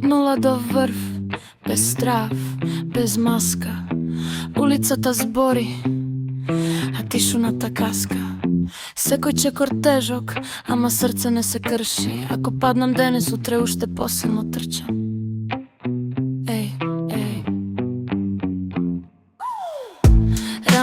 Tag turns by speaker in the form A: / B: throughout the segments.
A: нула до врв, без страв, без маска. Улицата збори, а тишината каска. Секој чекор тежок, ама срце не се крши. Ако паднам денес, утре уште посилно трчам.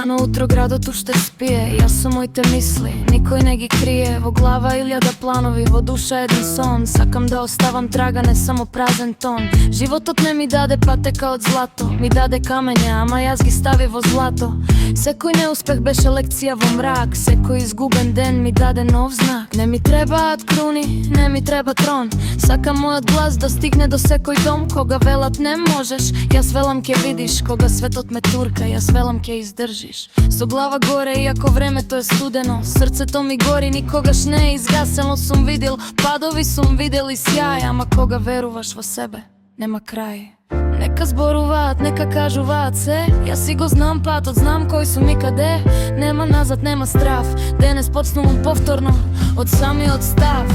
A: Рано утро градот уште спие, јас со моите мисли, никој не ги крие. Во глава 1000 планови, во душа еден сон. Сакам да оставам трага, не само празен тон. Животот не ми даде патека од злато, ми даде камења, ама јас ги стави во злато. Секој неуспех беше лекција во мрак, секој изгубен ден ми даде нов знак. Не ми требаат круни, не ми треба трон. Сакам мојот глас да стигне до секој дом. Кога велат не можеш, јас велам ке видиш. Кога светот ме турка, јас велам ке издржиш. Со глава горе, иако времето е студено, срцето ми гори, никогаш не е изгасено. Сум видел падови, сум видел и сјај, ама кога веруваш во себе, нема крај. Нека зборуваат, нека кажуваат се, јас си го знам патот, знам кој сум и каде. Нема назад, нема страв, денес почнувам повторно од самиот став.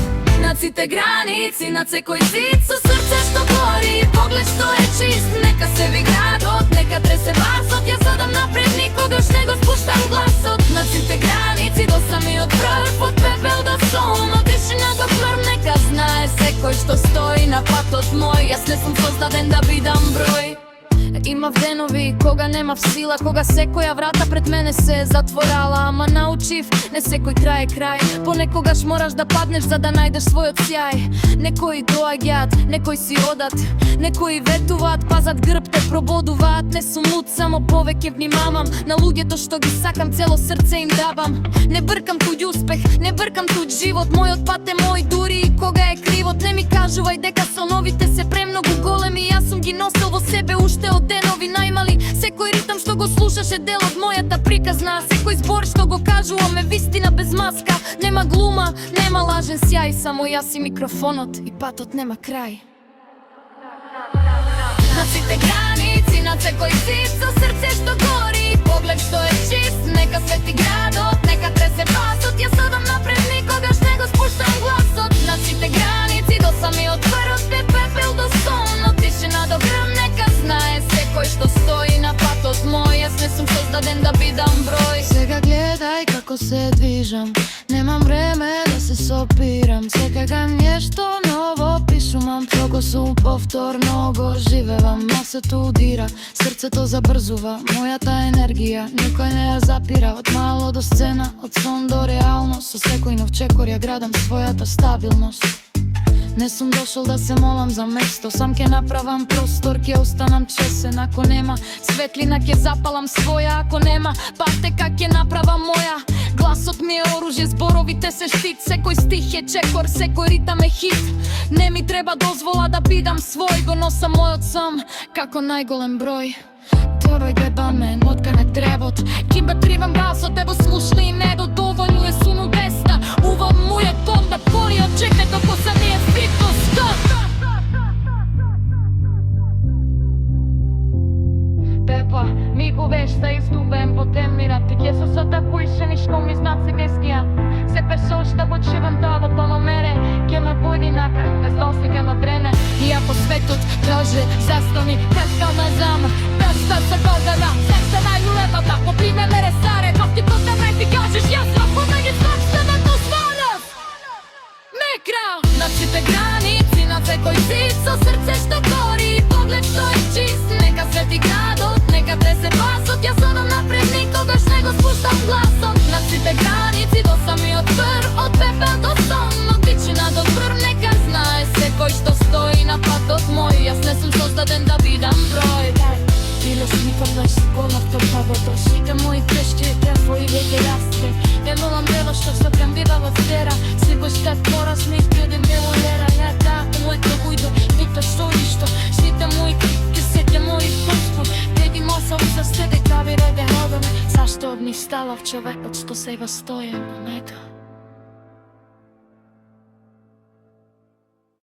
A: Над сите граници, над секој зид, со срце што гори, поглед што е чист. Нека се ви градот, нека тресе басот, јас одам напред, никогаш не го спуштам гласот. Над сите граници, до самиот врв, од пепел до сон, од тишина до врв. Нека знае секој што стои на патот мој, јас не сум создаден да бидам број. Имав денови кога немав сила, кога секоја врата пред мене се затворала, ама научив, не секој крај е крај. Понекогаш мораш да паднеш за да најдеш својот сјај. Некои доаѓаат, некои си одат, некои ветуваат, пазат грб те прободуваат. Не сум луд, само повеќе внимавам на луѓето што ги сакам, цело срце им давам. Не бркам туѓ успех, не бркам туѓ живот, мојот пат е мој дури и кога е кривот. Не ми кажувај дека соновите се премногу големи, јас сум ги носел во себе уште од денови најмали. Секој ритам што го слушаш е дел од мојата приказна. Секој збор што го кажувам е вистина без маска. Нема глума, нема лажен сјај, само јас и микрофонот и патот нема крај. На сите граници, на секој зид, со срце што гори, поглед што е чист. Нека свети градот, нека тресе басот, јас одам напред, никогаш не го спуштам гласот. На сите граници, до самиот врв, од пепел до сон, од тишина до грм. Нека знае секој што стои на патот мој, јас не сум создаден да бидам број. Сега гледај како се движам, немам време да се сопирам. Секако нешто ново пишувам, толку сум повторно го живевам. Масето удира, срцето забрзува, мојата енергија никој не ја запира. Од мало до сцена, од сон до реалност, со секој нов чекор ја градам својата стабилност. Не сум дошол да се молам за место, сам ке направам простор, ке останам чесен. Ако нема светлина, ке запалам своја, ако нема патека, ке направам моја. Гласот ми е оружје, зборовите се штит, секој стих е чекор, секој ритам е хит. Не ми треба дозвола да бидам свој, го носам мојот сам како најголем број. Тоа гледа мен од каде требот, кимба тривам басот, ево слушни и не доволно е суну веста. Увам мојот дом да гори, очекне доко са не е фитност. Пепа, ми го вешта изгубен по темирате, Јесусата поишени што ми знаци вескија. Се персо што го чивам дава то номере, ке ме буди накрај, без дослика на дрене. И ако светот каже застани, тешка ме зама, тешка се година, секса најулепата, поприме мере саре, док ти кота ме ти кажеш, јас рако ме ги знак се ме дозволят. Мекра! Над сите граници, на секој зид, со срце што гори, поглед што е чист. Нека свети градот, нека тресе басот, јас одам напред, никогаш не го спуштам гласот. Над сите граници, до самиот врв, од пепел до сон, од тишина до врв. Нека знае секој што стои на патот мој, јас не сум создаден да бидам број. Билеш никогаш си голав то правото, сите мои грешки е твои веќе расте. Не молам дело што се прембива во сфера, си го штат порасни, каде ме волера. Ја тако мојто ујдо, нито што ништо, сите мои критки, сите мои вкуство. Деди мосал за сте дека ви реде родаме, зашто од них ставав човекот што сега стои, нека.